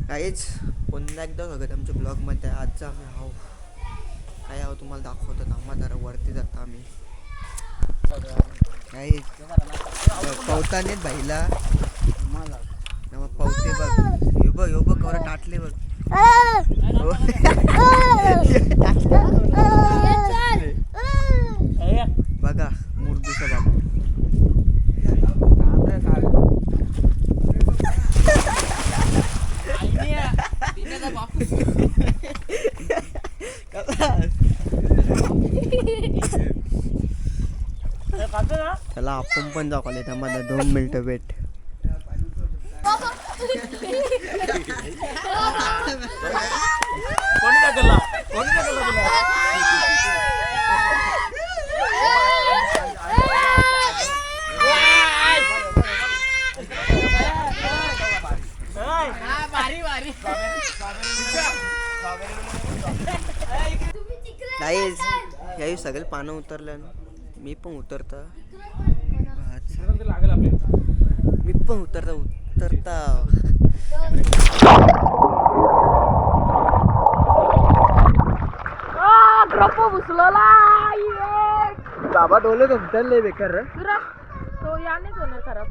काहीच पुन्हा एकदा बघत आमच्या ब्लॉगमध्ये आजचा आम्ही आहो काय आहो तुम्हाला दाखवतो थांबा जरा वरती जातो आम्ही काही पवता नाहीत भाईला मग पवते बघ यो बघ कवरा टाटले बघ बघा मुर्दूचा बाबू चला आपण पण जाऊ कॉलेज आम्हाला 2 मिनिटं वेट याही सगळे पानं उतरलं मी पण उतरता मी पण उतरता बाबा डोले उतरले बेकार तो याने होणार खराब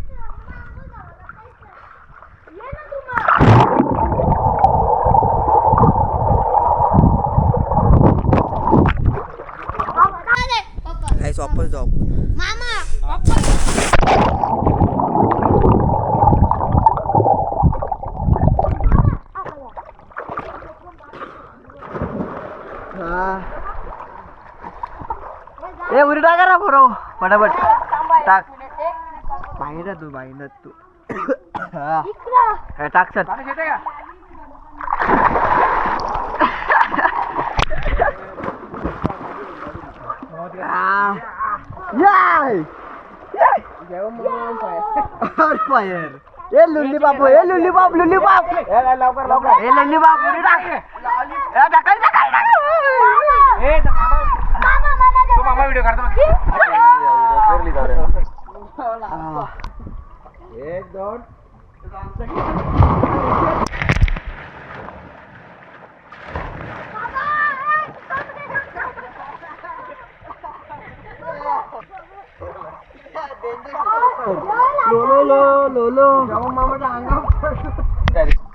वापस जाऊ मामा ए उडी टाका ना बरो फटाफट टाक बाहेर तू टाक सर ए लुल्ली बाप ए लुल्ली बाप लवकर ए लुल्ली बाप उडी टाक मामा व्हिडिओ काढतो एक दोन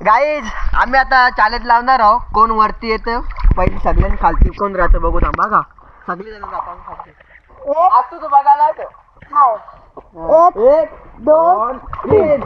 गाईज आम्ही आता चालत लावणार आहोत कोण वरती येतं पहिले सगळ्यांनी खालती कोण राहतं बघू थांबा का सगळी जण जातो तू बघायला 1 2 3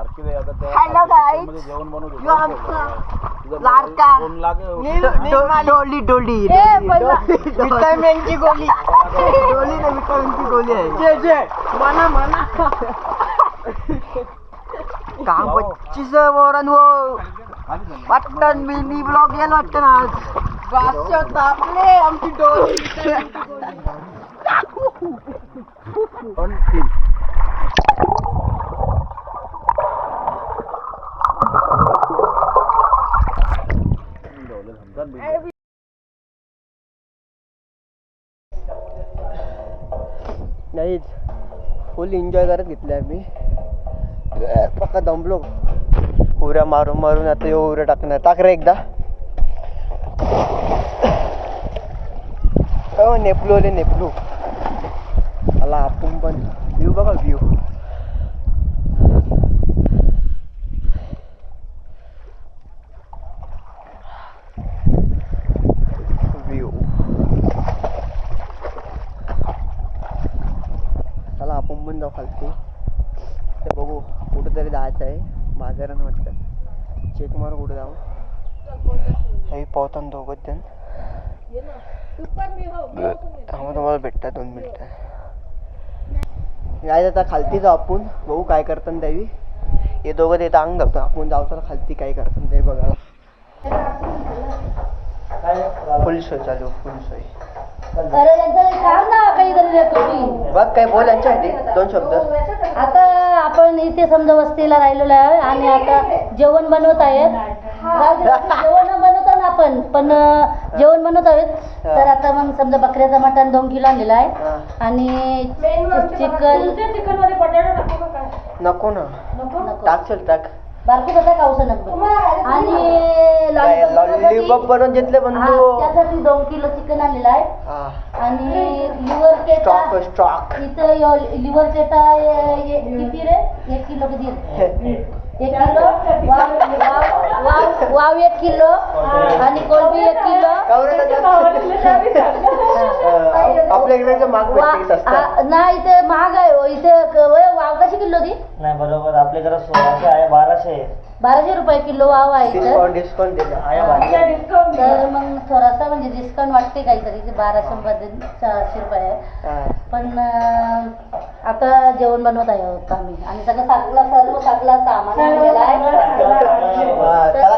हॅलो गाईज लाडका डोली विटामिनची गोळी विटामिनची गोळी आहे जे मना काम 25 वरण वाटतं मिनी ब्लॉग यायला वाटतं ना आज तापले आमची डोली नाही फुल एन्जॉय करत घेतले आम्ही पक्का दमलो उऱ्या मारून आता उऱ्या टाकणार टाक रे एकदा नेपलू आला आपण पण व्ह्यू बघा व्ह्यू खालती. ते बघू कुठेतरी जायचं आहे बाजारानं वाटतं. चेक मार कुठे जाऊ. हे पावताना दोघं जण तुम्हाला भेटतात 2 मिनिटं. काय आता खालती जाऊ आपण बघू काय करतात त्यावी. हे दोघं ते अंग धरतो आपण जाऊ तर खालती काय करतात ते बघायला. फुल सोय चालू फुल सोय. बघ काय बोल यांच्यासाठी 2 शब्द. आता आपण इथे समजा वस्तीला राहिलेलो आहे आणि आता जेवण बनवत आहेत. जेवण बनवतो ना आपण पण जेवण बनवत आहेत. तर आता मग समजा बकऱ्याचा मटण 2 किलो आणलेला आहे आणि चिकन मध्ये बटाटा नको ना टाकशील टाक. बारकू कसा खाऊचं नको. आणि लॉलीपॉप बनवून घेतले बंधू. त्यासाठी 2 किलो चिकन आणलेलं आहे आणि लिव्हर स्टॉक स्टॉक इथं लिव्हर चेटा किती रे 1 किलो किती 1 किलो वाव 1 किलो आणि कोलबी 1 किलो. आपल्या इकडे महाग भेटते. नाही इथे महाग आहे हो. इथे वाव कशी किलो ती नाही बरोबर आपल्या घरात 1600 आहे 1200 रुपये किलो वाव आहे इथं. डिस्काउंट दिले. तर मग थोडासा म्हणजे डिस्काउंट वाटते काहीतरी. 1200 मध्ये 400 रुपये आहे. पण आता जेवण बनवत आहे होत आम्ही आणि सर्व सागला सामान आणलेलं आहे.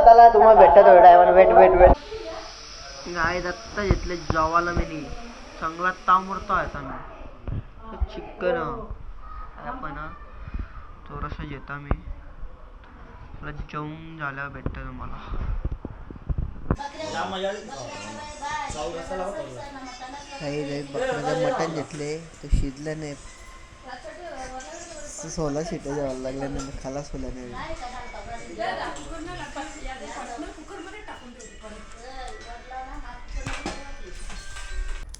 चला तुम्हाला भेटत वेट गाय दत्ता घेतले जेवायला मी चांगला तांबडतो आहे आम्ही. चिकन आपण थोडासा घेता मी जेवण झाल्यावर भेटतं तुम्हाला. बकऱ्याचं मटण घेतले ते शिजलं नाही. 16 शिट्या जेवायला लागल्या नाही खालाच होल्या नाही.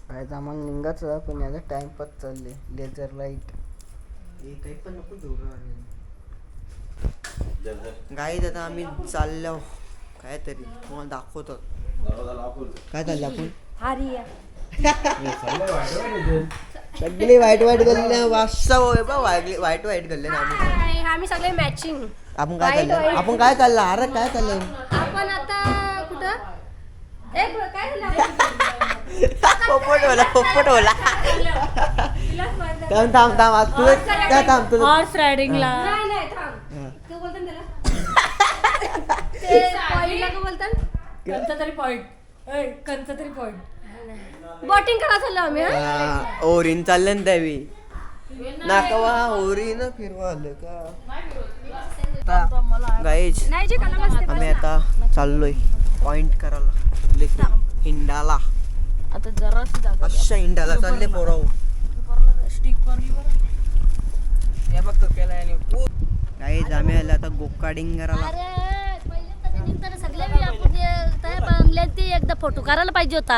काय सामान निघायचं पण याचा टाइमपास चालले. लेझर लाईट हे काही पण नको घेऊ. गाईत आता आम्ही चाललो काहीतरी तुम्हाला दाखवतो. काय चाललं आपण सगळे वाईट गल्ले वाईट गल्ले ना आम्ही सगळे मॅचिंग. आपण काय चाललं अरे काय चाललं आपण आता कुठं पोपट होला थांब आज तुझं काय थांब तुझं हॉर्स रायडिंगला नाही थांब. तू बोलतो ना त्याला ते पॉइंटला का बोलतात कोणता तरी पॉइंट बोटिंग करा चाललो आम्ही. ओरीन चाललं ना त्यावी नाकावा ओरीन फिरवालं का. गाईज आम्ही आता चाललोय पॉइंट करायला हिंडाला. आता जराशी जागा अशा हिंडाला चालले पोराव. गाईज आम्ही आलो आता गोकाडिंग करायला. एकदा फोटो करायला पाहिजे होता.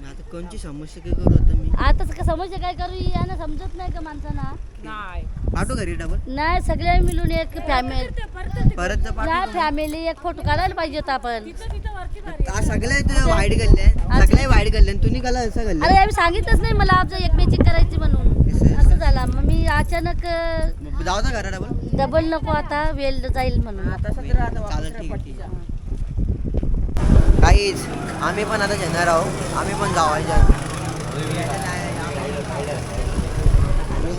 आता कोणची समस्या काय करू आता मी. आता समज काय करू यानं समजत नाही का माणसांना. आठो घरी डबल नाही सगळे मिळून एक फॅमिली परत नाही फॅमिली एक फोटो काढायला पाहिजे होता आपण. सगळे तुझ्या वाईट गल्ले सगळे वाईट गल्ले तुम्ही कला असं गल्ले. अरे आम्ही सांगितलंच नाही मला आमचं एक मॅचिंग करायची म्हणून. असं झालं मग मी अचानक जाऊ का घरा डबल डबल नको आता वेळ जाईल म्हणून. चालेल ठीक आहे. काहीच आम्ही पण आता येणार आहोत. आम्ही पण जावायचं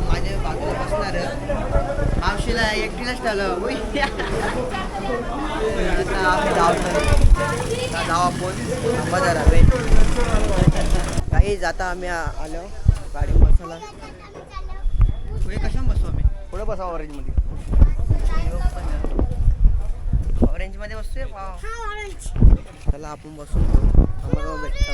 माझ्या बाजूला बसणार मावशीला एकटीलाच टाकलं. आता आम्ही जाऊ आपण जरा वेट. काहीच आता आम्ही आलो गाडी बसायला. कशा बसू आम्ही पुढे बसा ऑरेंजमध्ये. ऑरेंजमध्ये बसतोय चला आपण बसून आम्हाला भेटतो.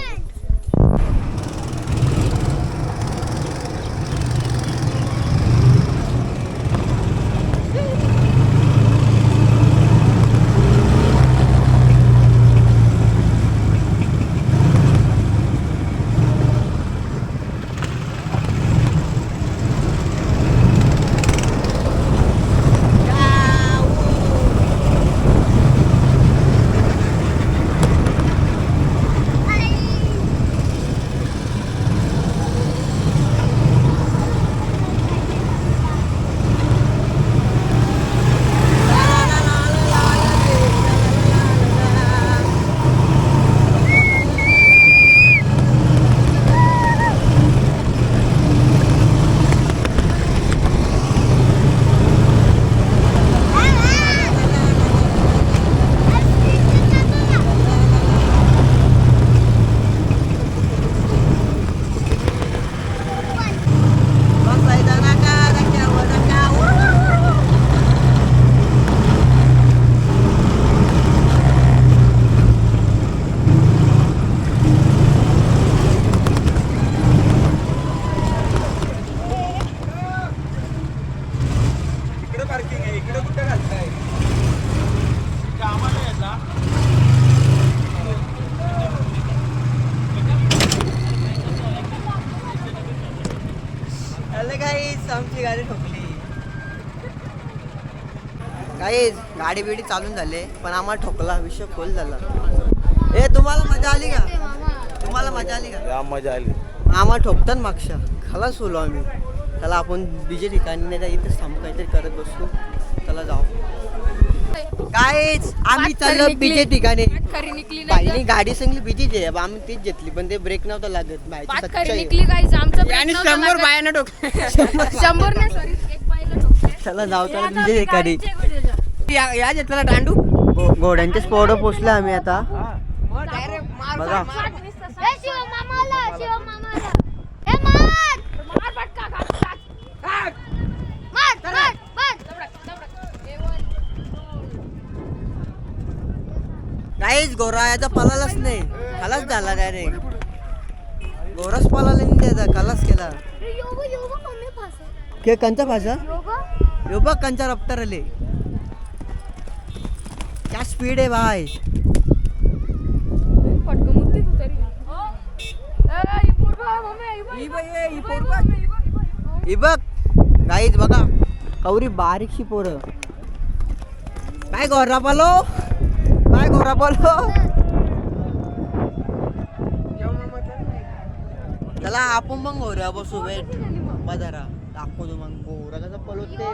गाडी ठोकली. काही गाडी बिडी चालून झाले पण आम्हाला ठोकला, विषय खोल झाला. ए तुम्हाला मजा आली का? तुम्हाला मजा आली का? मजा आली. आम्हाला ठोकतात मागच्या खलाच बोलो आम्ही. त्याला आपण बीजे ठिकाणी नाही जाऊ, इथेच थांबू काहीतरी करत बसतो. चला जाऊ. काहीच आम्ही चाललो बीजे ठिकाणी. बाईने गाडी सांगली बीजीच आहे, आम्ही तीच घेतली पण ते ब्रेक नव्हता लागत. बाईची सच्चाई आणि 100 बायानं ठोकले. 100 नाही सॉरी, एक बाईला ठोकले. चला जाऊ चला बीजे ठिकाणी. या घेतला दांडू घोड्यांच्या स्पॉट पोचला आम्ही आता. बघा काहीच गोरा याचा पलालाच नाही, खलाच झाला डायरेक्ट. गोराच पलाला नाही त्याचा, खलाच केला. के कंचा भाषा यो बघ कंचा रफ्तार आले. क्या स्पीड आहे भाई. ही बघ काहीच बघा कवरी बारीकशी पोरं. काय गोरा पालो, काय गोरा पालो. चला आपण मग गोऱ्या बसू वेट बाजारा दाखवतो मग गोरा कसा पलवते.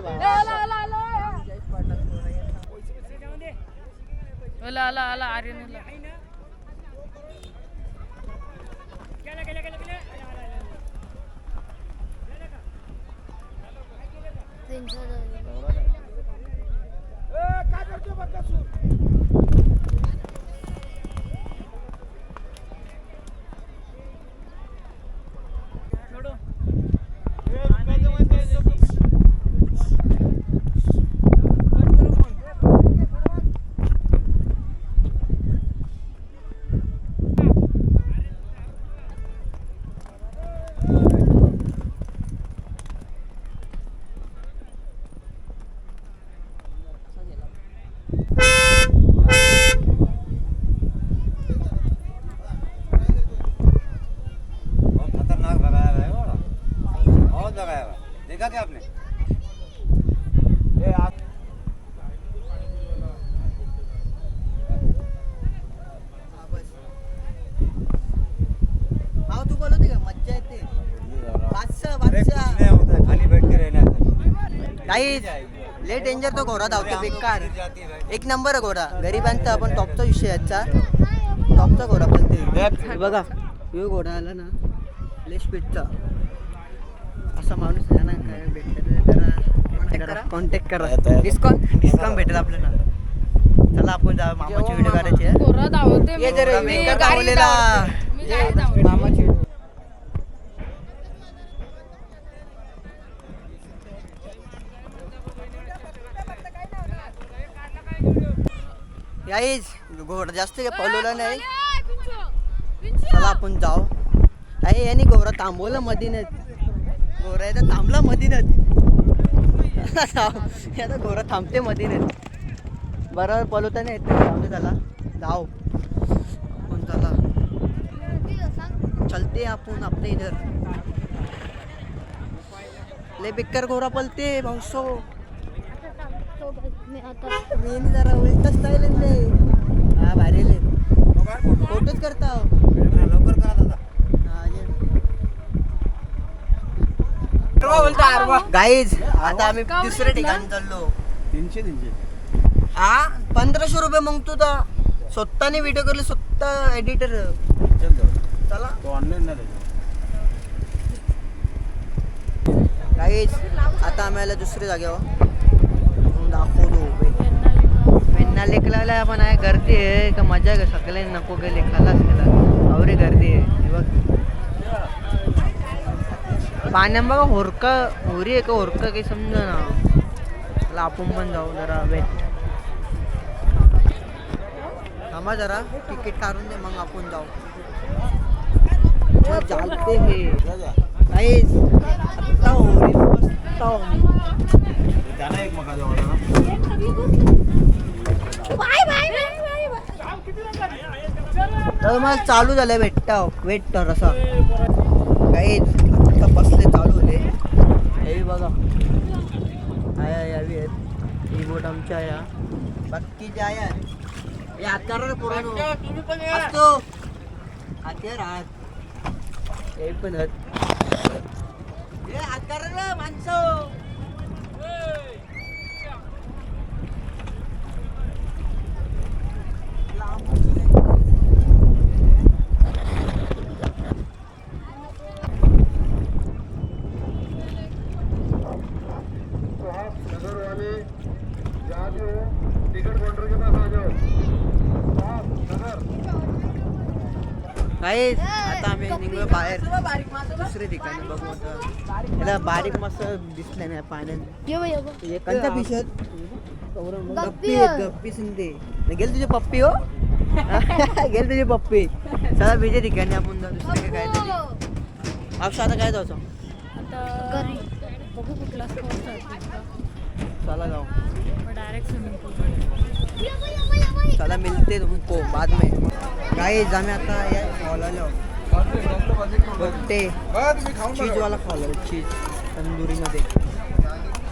देखा क्या आपने? हाँ तू बोलो का मज्जा येते. बादशाह नहीं होता, खाली बैठ के रहना है. काही लय डेंजर तो घोडा धावतो बेकार. एक नंबर घोडा गरिबांचा आपण टॉपचा विषय याचा. टॉपचा घोडा बोलते बघा. यो घोडा आला ना लय स्पीडचा. असा माणूस आहे ना काय भेटला तर कॉन्टॅक्ट करा. डिस्काउंट भेटेल आपल्याला. चला आपण जाऊ मामाची व्हिडिओ काढायची आहे. ये जरा बेकार धावलेला मामाची व्हिडिओ. याईच घोडा जास्त काही पळवला नाही. चला आपण जाऊ. अरे यांनी घोडा थांबवलं मधीनच. घोडा याचा थांबला मधीनच. याचा घोडा थांबते मधीनच. बरोबर पळवता नाही येत. थांबते त्याला जाऊ आपण. चला चलते आपण आपल्या इधर. ले बेकार घोडा पळते भाऊसो. मी जरा उलट स्टाईल हा भारी फोटोच करता लवकर करा दादा. गाईज आता आम्ही दुसऱ्या ठिकाणी चाललो. 300 हा 1500 रुपये मग तू तर स्वतःने व्हिडिओ करले स्वतः एडिटर. चला तो ऑनलाईन नाही. गाईज आता आम्हाला दुसऱ्या जागेवर दाखवतो. पेन्ना लेखला पण आहे. गर्दी आहे का मजा आहे का सगळे नको गेले खालाच केला अवरे गर्दी आहे. बघ पाण्या बघा होरका होरी आहे का होरका काही समजा ना. चला आपण पण जाऊ जरा वेट. थांबा जरा तिकीट काढून दे मग आपण जाऊ. चालते हे काहीच आता होरी बसता जाना एक मका जाऊ ना. तर मग चालू झालं भेटता वेट तर असं काहीच आता बसले चालू होते हे बघा. गावी आहेत. ही बोट आमच्या या बाकीच्या आहेत या हातकार पुराणो असतो हाते राहत हे पण हातकार माणसं काहीच आता आम्ही निघलो बाहेर दुसरे ठिकाणी बघू आता याला बारीक मस्त दिसलं नाही पाण्यात कोणत्या पिशात गप्पी गप्पी सिंधे गेल तुझे पप्पी हो गेल तुझे पप्पी चला बीजे ठिकाणी आपण जाऊ दुसरे काय तरी आता काय जायचं बघू कुठला चला जाऊ डायरेक्ट स्विमिंग पूल चला मिलते तुमको बाद में गाइस आम्ही आता या खावला बघते चीज वाला खावला चीज तंदुरीमध्ये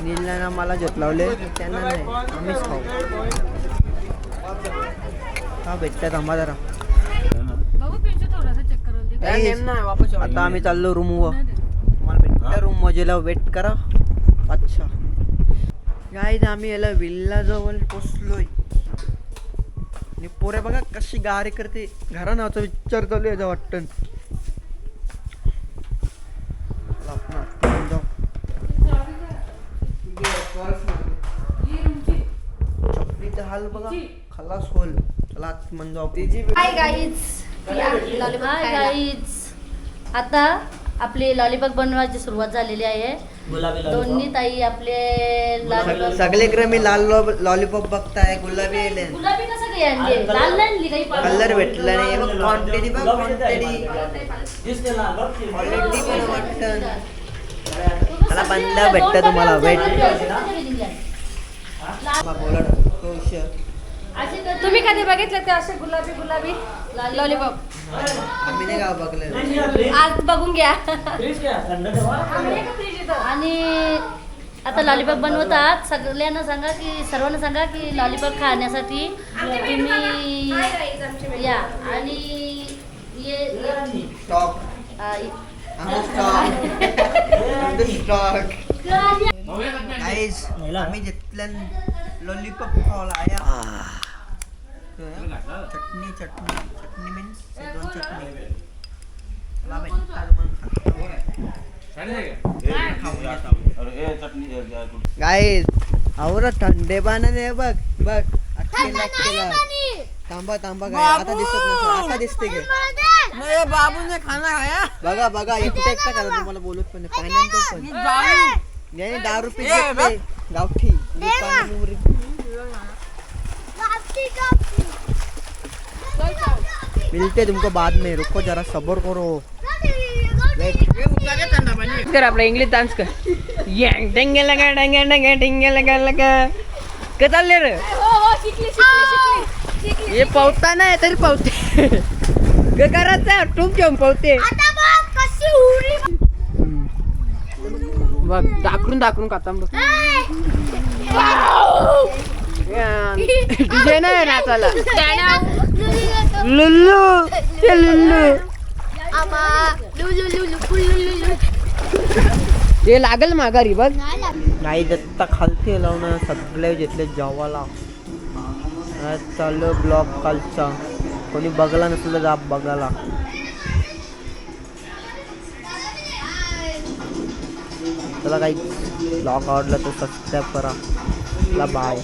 नीलला मला जत लावले त्यांना नाही आम्हीच खाऊ हा भेटतात थांबा जरा बघू पिंचू थोडासा चक्कर Guys, आता आम्ही चाललो रूमवर मला भेटल्या रूम मजेला वेट करा अच्छा गाईज आम्ही याला विल्ला जवळ पोचलोय आणि पोरे बघा कशी गाडी करते घरा नावाचा विचार चालू याचा वाटतं हाल बघा खलास होल चला म्हणजे हाय गाईज आता आपली लॉलीपॉप बनवायची सुरुवात झालेली आहे दोन्ही ताई आपले सगळीकडे मी लाल लॉलीपॉप बघताय गुलाबी येले गुलाबी कसं काही आणली लाल नाही आणली काही कलर भेटला नाही बघ क्वांटिटी बघ क्वांटिटी क्वालिटी पण वाटतं मला बंदा भेटतं तुम्हाला वेट बोला तुम्ही कधी बघितलं ते असे गुलाबी गुलाबी लॉलीपॉप आम्ही नाही गाव बघलं आज बघून घ्या आणि आता लॉलीपॉप बनवतात सगळ्यांना सांगा की सर्वांना सांगा की लॉलीपॉप खाण्यासाठी तुम्ही या आणि स्टॉक गाईज आम्ही जिथल्या लॉलीपॉप खावला आया चटणी चटणी चटणी मीन्स शेजवान चटणी मला गाईज आवरा थंडे पाण्याने बघ बघ अटकेला तांबा तांबा काय आता दिसत नसेल आता दिसते गे बाबूने खाना खाया बघा बघा एकटा एकटा करा तुम्हाला बोलत पण नाही पाण्यात पण नाही 10 रुपये गावठी मिलते तुमको बाद में रुको जरा सबर करो कर आपला इंग्लिश डान्स कर डेंगे लगा डेंगे डेंगे डेंगे लगा लगा काय चालले रे हे पावता नाही तरी पावते काय करायचं टूप घेऊन पावते बघ दाखडून दाखडून खाता बघ तुझे नाही नाचाला लुल्लू ते लुल्लू ते लागल माघारी बघ नाही दत्ता खालते लावणं सगळे घेतले जेवाला चालू ब्लॉग कालचा कोणी बघला नसलं जा बघायला चला काही ब्लॉग आवडला तर सबस्क्राईब करा बाय